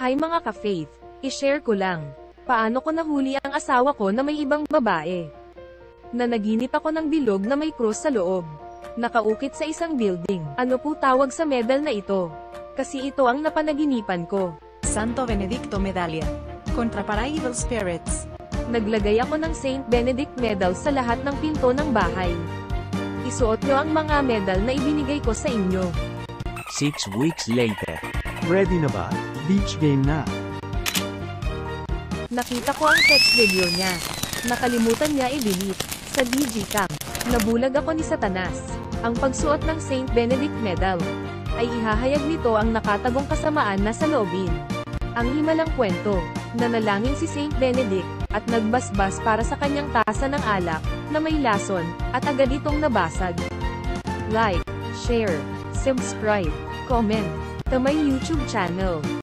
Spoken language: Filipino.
Hi mga ka-faith, i-share ko lang. Paano ko nahuli ang asawa ko na may ibang babae? Nanaginip ako ng bilog na may krus sa loob. Nakaukit sa isang building. Ano po tawag sa medal na ito? Kasi ito ang napanaginipan ko. Santo Benedicto Medallia. Contra para evil spirits. Naglagay ako ng Saint Benedict medal sa lahat ng pinto ng bahay. Isuot nyo ang mga medal na ibinigay ko sa inyo. 6 weeks later. Ready na ba? Beach game na. Nakita ko ang text video niya. Nakalimutan niya i-delete. Sa Digicam. Nabulag ako ni Satanas. Ang pagsuot ng Saint Benedict medal ay ihahayag nito ang nakatagong kasamaan na sa loobin. Ang himalang kwento, nanalangin si Saint Benedict, at nagbasbas para sa kanyang tasa ng alak, na may lason, at agad itong nabasag. Like, share, subscribe, comment, to my YouTube channel.